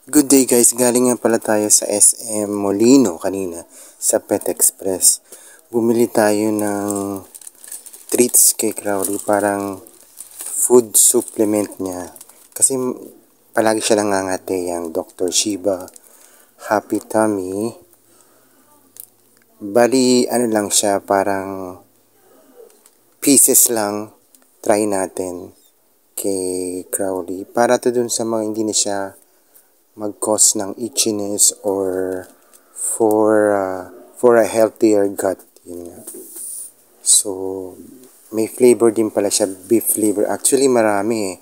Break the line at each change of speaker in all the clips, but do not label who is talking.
Good day guys, galing nga pala tayo sa SM Molino kanina sa Pet Express. Bumili tayo ng treats kay Crowley, parang food supplement niya. Kasi palagi siya nangangati, yung Dr. Shiba, Happy Tummy. Bali, ano lang siya, parang pieces lang, try natin kay Crowley. Para to dun sa mga hindi na siya mag-cause ng itchiness or for a healthier gut. Yun nga. So, may flavor din pala siya, beef flavor. Actually, marami eh.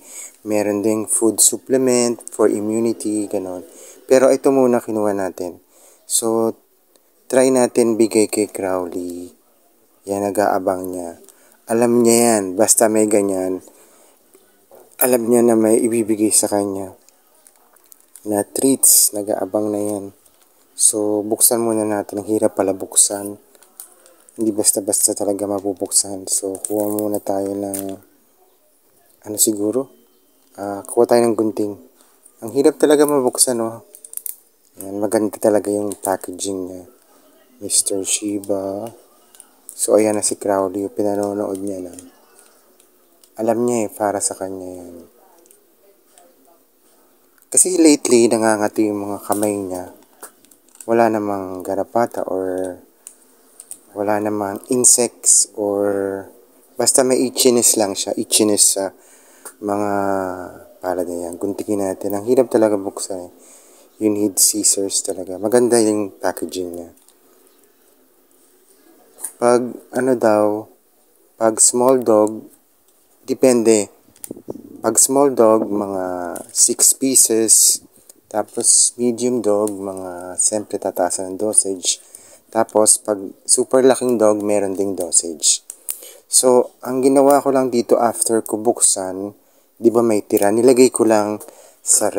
Meron ding food supplement for immunity, ganon. Pero ito muna kinuha natin. So, try natin bigay kay Crowley. Yan, nag-aabang niya. Alam niya yan, basta may ganyan. Alam niya na may ibibigay sa kanya na treats, nag-aabang na yan. So, buksan muna natin. Ang hirap pala buksan. Hindi basta-basta talaga mabubuksan. So, kuha muna tayo ng, ano siguro? Kuha tayo ng gunting. Ang hirap talaga mabuksan, oh. Yan, maganda talaga yung packaging niya. Mr. Shiba. So, ayan na si Crowley. Pinanonood niya na. Alam niya eh, para sa kanya yan. Kasi lately, nangangati yung mga kamay niya. Wala namang garapata or wala namang insects or basta may itchiness lang siya. Itchiness sa mga palad na yan. Guntingin natin. Ang hirap talaga buksan eh. You need scissors talaga. Maganda yung packaging niya. Pag ano daw, pag small dog, depende. Pag small dog, mga 6 pieces. Tapos, medium dog, mga siyempre tataasan ng dosage. Tapos, pag super laking dog, meron ding dosage. So, ang ginawa ko lang dito after ko buksan, di ba may tira, nilagay ko lang sa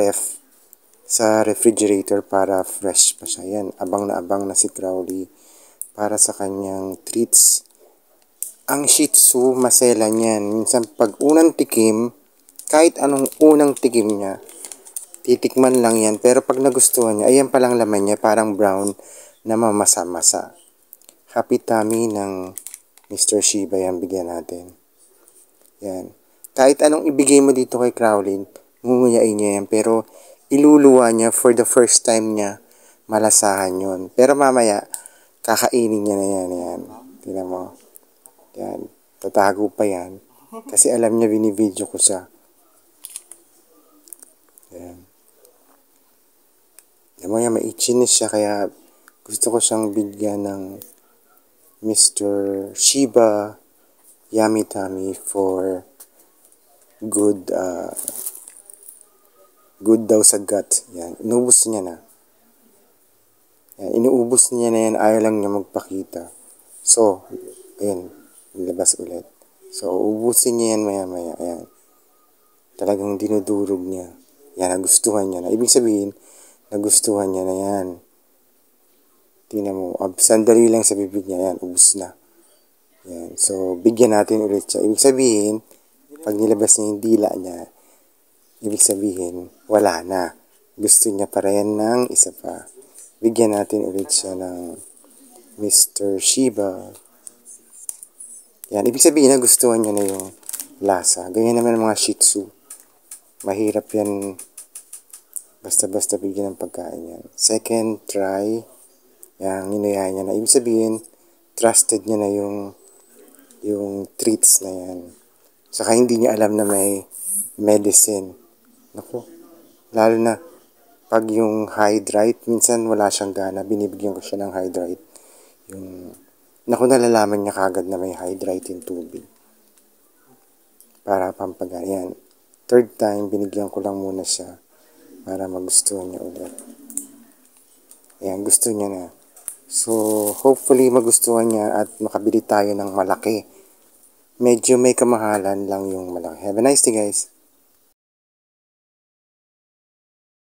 sa refrigerator para fresh pa siya. Yan, abang na si Crowley para sa kanyang treats. Ang Shih Tzu, masela niyan. Minsan, pag unang tikim, kahit anong unang tikim niya, titikman lang yan. Pero pag nagustuhan niya, ayan palang laman niya, parang brown na mamasa-masa. Happy Tummy ng Mr. Shiba, yan bigyan natin. Yan. Kahit anong ibigay mo dito kay Crowley, ngunguyain niya yan. Pero iluluwa niya for the first time niya, malasahan yon. Pero mamaya, kakainin niya na yan. Yan. Tingnan mo. Yan. Tatago pa yan. Kasi alam niya, binibidyo ko siya. Yan. Alam mo yan, may itchiness siya, kaya gusto ko siyang bigyan ng Mr. Shiba Yummy Tummy for good, good daw sa gut. Yan, inubos niya na. Yan, inuubos niya na yan, ayaw lang niya magpakita. So, ayun, nilabas ulit. So, ubusin niya yan maya-maya. Ayan. Talagang dinudurog niya. Yan, nagustuhan niya na. Ibig sabihin, nagustuhan niya na yan. Tingnan mo, sandali lang sa bibig niya. Yan, ubus na. Yan. So, bigyan natin ulit siya. Ibig sabihin, pag nilabas niya yung dila niya, ibig sabihin, wala na. Gusto niya pa rin ng isa pa. Bigyan natin ulit siya ng Mr. Shiba. Yan, ibig sabihin, nagustuhan niya na yung lasa. Ganyan naman ang mga Shih Tzu. Mahirap yan basta-basta bigyan ng pagkain yan. Second try, yan, inuyaya niya na. Ibig sabihin, trusted niya na yung treats na yan. Saka hindi niya alam na may medicine. Naku, lalo na pag yung Hydrate, minsan wala siyang gana, binibigyan ko siya ng Hydrate. Naku, nalalaman niya kagad na may Hydrate yung tubig. Para pampagana yan. Third time, binigyan ko lang muna siya para magustuhan niya ulit. Ayan, gusto niya na. So, hopefully magustuhan niya at makabili tayo ng malaki. Medyo may kamahalan lang yung malaki. Have a nice day, guys.